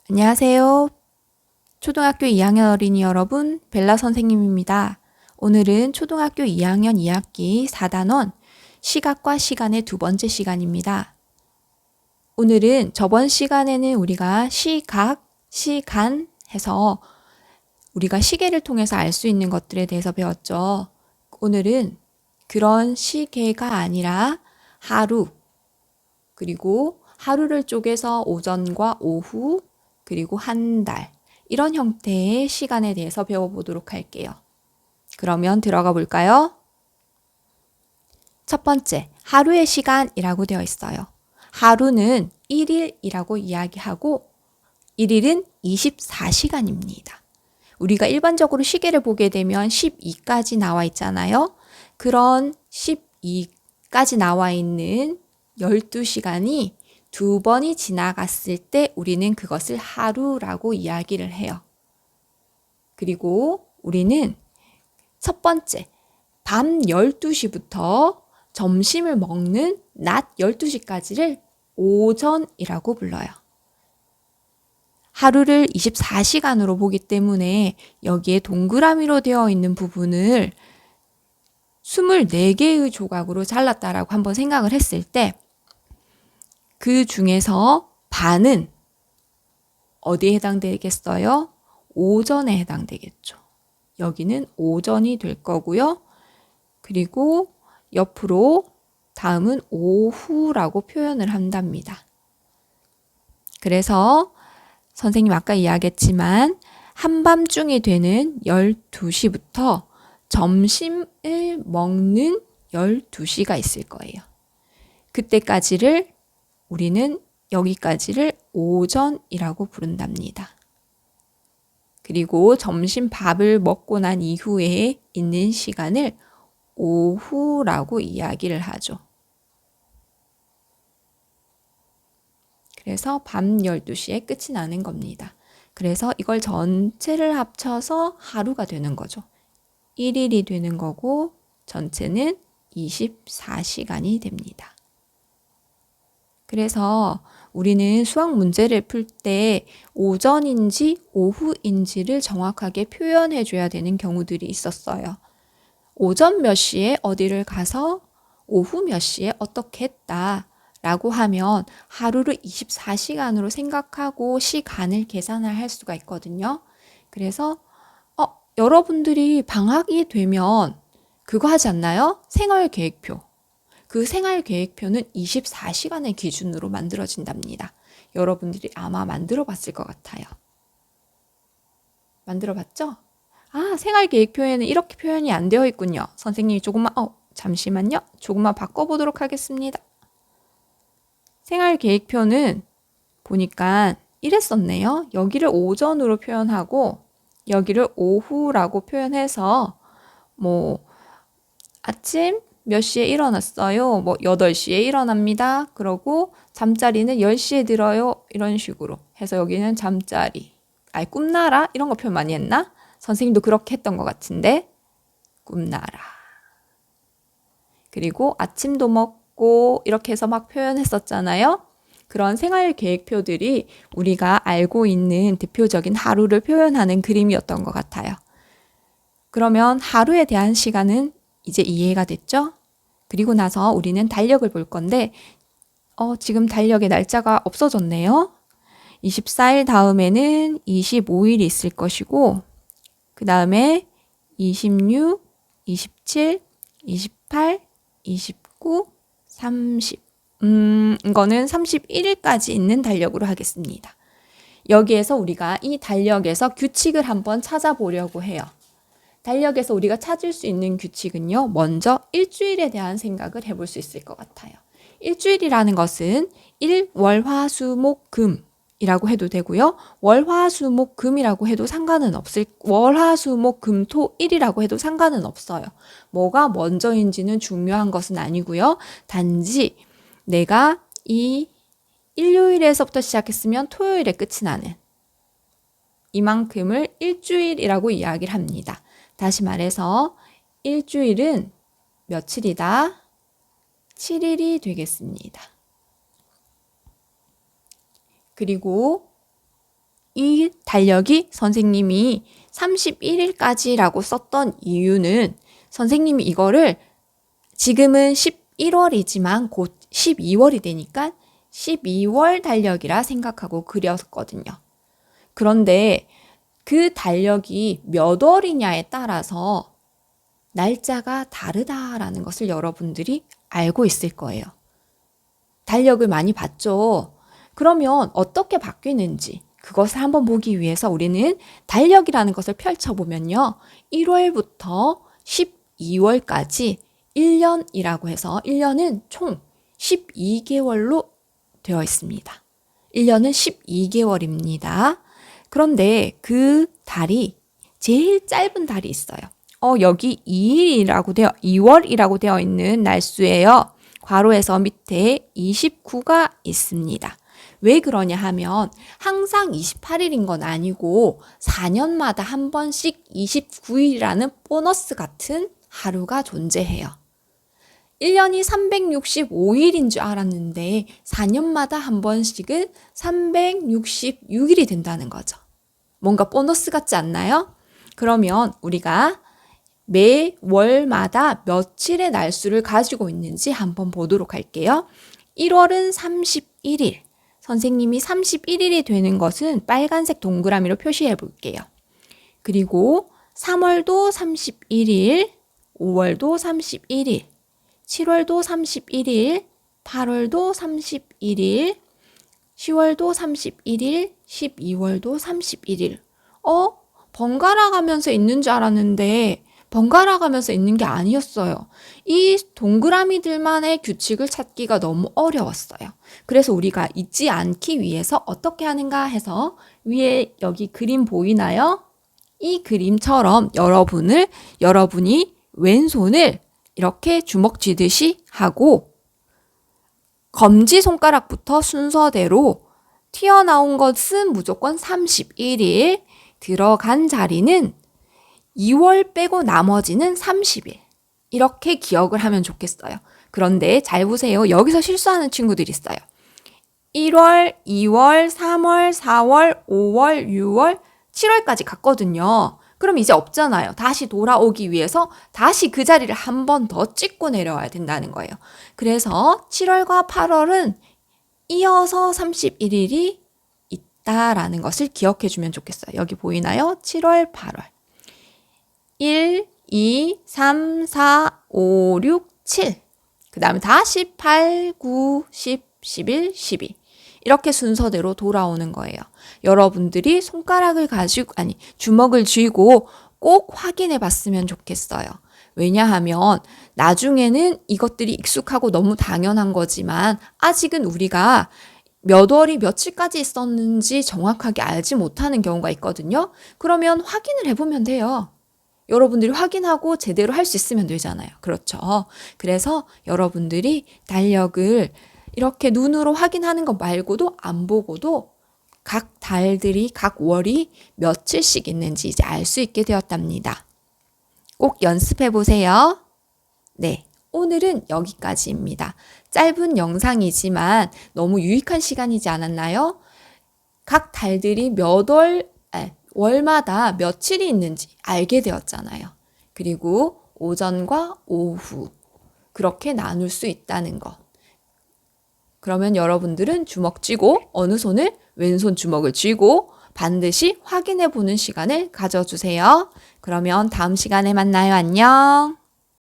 안녕하세요. 초등학교 2학년 어린이 여러분, 벨라 선생님입니다. 오늘은 초등학교 2학년 2학기 4단원 시각과 시간의 두 번째 시간입니다. 오늘은 저번 시간에는 우리가 시각, 시간 해서 우리가 시계를 통해서 알 수 있는 것들에 대해서 배웠죠. 오늘은 그런 시계가 아니라 하루, 그리고 하루를 쪼개서 오전과 오후, 그리고 한 달, 이런 형태의 시간에 대해서 배워보도록 할게요. 그러면 들어가 볼까요? 첫 번째, 하루의 시간이라고 되어 있어요. 하루는 1일이라고 이야기하고 1일은 24시간입니다. 우리가 일반적으로 시계를 보게 되면 12까지 나와 있잖아요. 그런 12까지 나와 있는 12시간이 두 번이 지나갔을 때 우리는 그것을 하루라고 이야기를 해요. 그리고 우리는 첫 번째, 밤 12시부터 점심을 먹는 낮 12시까지를 오전이라고 불러요. 하루를 24시간으로 보기 때문에 여기에 동그라미로 되어 있는 부분을 24개의 조각으로 잘랐다라고 한번 생각을 했을 때 그 중에서 반은 어디에 해당되겠어요? 오전에 해당되겠죠. 여기는 오전이 될 거고요. 그리고 옆으로 다음은 오후라고 표현을 한답니다. 그래서 선생님 아까 이야기했지만 한밤중이 되는 12시부터 점심을 먹는 12시가 있을 거예요. 그때까지를 우리는 여기까지를 오전이라고 부른답니다. 그리고 점심 밥을 먹고 난 이후에 있는 시간을 오후라고 이야기를 하죠. 그래서 밤 12시에 끝이 나는 겁니다. 그래서 이걸 전체를 합쳐서 하루가 되는 거죠. 1일이 되는 거고 전체는 24시간이 됩니다. 그래서 우리는 수학 문제를 풀 때 오전인지 오후인지를 정확하게 표현해 줘야 되는 경우들이 있었어요. 오전 몇 시에 어디를 가서 오후 몇 시에 어떻게 했다 라고 하면 하루를 24시간으로 생각하고 시간을 계산을 할 수가 있거든요. 그래서 여러분들이 방학이 되면 그거 하지 않나요? 생활계획표. 그 생활계획표는 24시간의 기준으로 만들어진답니다. 여러분들이 아마 만들어 봤을 것 같아요. 만들어 봤죠? 아, 생활계획표에는 이렇게 표현이 안 되어 있군요. 선생님이 잠시만요. 조금만 바꿔보도록 하겠습니다. 생활계획표는 보니까 이랬었네요. 여기를 오전으로 표현하고 여기를 오후라고 표현해서 아침 몇 시에 일어났어요? 8시에 일어납니다. 그러고 잠자리는 10시에 들어요. 이런 식으로 해서 여기는 잠자리. 꿈나라? 이런 거 표현 많이 했나? 선생님도 그렇게 했던 것 같은데. 꿈나라. 그리고 아침도 먹고 이렇게 해서 막 표현했었잖아요. 그런 생활 계획표들이 우리가 알고 있는 대표적인 하루를 표현하는 그림이었던 것 같아요. 그러면 하루에 대한 시간은 이제 이해가 됐죠? 그리고 나서 우리는 달력을 볼 건데 지금 달력의 날짜가 없어졌네요. 24일 다음에는 25일이 있을 것이고 그 다음에 26, 27, 28, 29, 30 이거는 31일까지 있는 달력으로 하겠습니다. 여기에서 우리가 이 달력에서 규칙을 한번 찾아보려고 해요. 달력에서 우리가 찾을 수 있는 규칙은요. 먼저 일주일에 대한 생각을 해볼 수 있을 것 같아요. 일주일이라는 것은 일, 월, 화, 수, 목, 금이라고 해도 되고요. 월, 화, 수, 목, 금이라고 해도 상관은 월, 화, 수, 목, 금, 토, 일이라고 해도 상관은 없어요. 뭐가 먼저인지는 중요한 것은 아니고요. 단지 내가 이 일요일에서부터 시작했으면 토요일에 끝이 나는 이만큼을 일주일이라고 이야기를 합니다. 다시 말해서 일주일은 며칠이다? 7일이 되겠습니다. 그리고 이 달력이 선생님이 31일까지라고 썼던 이유는 선생님이 이거를 지금은 11월이지만 곧 12월이 되니까 12월 달력이라 생각하고 그렸거든요. 그런데 그 달력이 몇 월이냐에 따라서 날짜가 다르다라는 것을 여러분들이 알고 있을 거예요. 달력을 많이 봤죠? 그러면 어떻게 바뀌는지 그것을 한번 보기 위해서 우리는 달력이라는 것을 펼쳐보면요. 1월부터 12월까지 1년이라고 해서 1년은 총 12개월로 되어 있습니다. 1년은 12개월입니다. 그런데 그 달이 제일 짧은 달이 있어요. 여기 2월이라고 되어 있는 날수예요. 괄호에서 밑에 29가 있습니다. 왜 그러냐 하면 항상 28일인 건 아니고 4년마다 한 번씩 29일이라는 보너스 같은 하루가 존재해요. 1년이 365일인 줄 알았는데 4년마다 한 번씩은 366일이 된다는 거죠. 뭔가 보너스 같지 않나요? 그러면 우리가 매 월마다 며칠의 날수를 가지고 있는지 한번 보도록 할게요. 1월은 31일. 선생님이 31일이 되는 것은 빨간색 동그라미로 표시해 볼게요. 그리고 3월도 31일, 5월도 31일, 7월도 31일, 8월도 31일, 10월도 31일, 12월도 31일. 번갈아 가면서 있는 줄 알았는데 번갈아 가면서 있는 게 아니었어요. 이 동그라미들만의 규칙을 찾기가 너무 어려웠어요. 그래서 우리가 잊지 않기 위해서 어떻게 하는가 해서 위에 여기 그림 보이나요? 이 그림처럼 여러분이 왼손을 이렇게 주먹 쥐듯이 하고 검지손가락부터 순서대로 튀어나온 것은 무조건 31일, 들어간 자리는 2월 빼고 나머지는 30일. 이렇게 기억을 하면 좋겠어요. 그런데 잘 보세요. 여기서 실수하는 친구들이 있어요. 1월, 2월, 3월, 4월, 5월, 6월, 7월까지 갔거든요. 그럼 이제 없잖아요. 다시 돌아오기 위해서 다시 그 자리를 한 번 더 찍고 내려와야 된다는 거예요. 그래서 7월과 8월은 이어서 31일이 있다라는 것을 기억해 주면 좋겠어요. 여기 보이나요? 7월, 8월. 1, 2, 3, 4, 5, 6, 7. 그 다음에 다시 8, 9, 10, 11, 12. 이렇게 순서대로 돌아오는 거예요. 여러분들이 주먹을 쥐고 꼭 확인해 봤으면 좋겠어요. 왜냐하면 나중에는 이것들이 익숙하고 너무 당연한 거지만 아직은 우리가 몇 월이 며칠까지 있었는지 정확하게 알지 못하는 경우가 있거든요. 그러면 확인을 해보면 돼요. 여러분들이 확인하고 제대로 할 수 있으면 되잖아요. 그렇죠. 그래서 여러분들이 달력을 이렇게 눈으로 확인하는 것 말고도 안 보고도 각 달들이 각 월이 며칠씩 있는지 이제 알 수 있게 되었답니다. 꼭 연습해 보세요. 네, 오늘은 여기까지입니다. 짧은 영상이지만 너무 유익한 시간이지 않았나요? 각 달들이 월마다 며칠이 있는지 알게 되었잖아요. 그리고 오전과 오후 그렇게 나눌 수 있다는 것. 그러면 여러분들은 주먹 쥐고 어느 손을 왼손 주먹을 쥐고 반드시 확인해 보는 시간을 가져주세요. 그러면 다음 시간에 만나요. 안녕.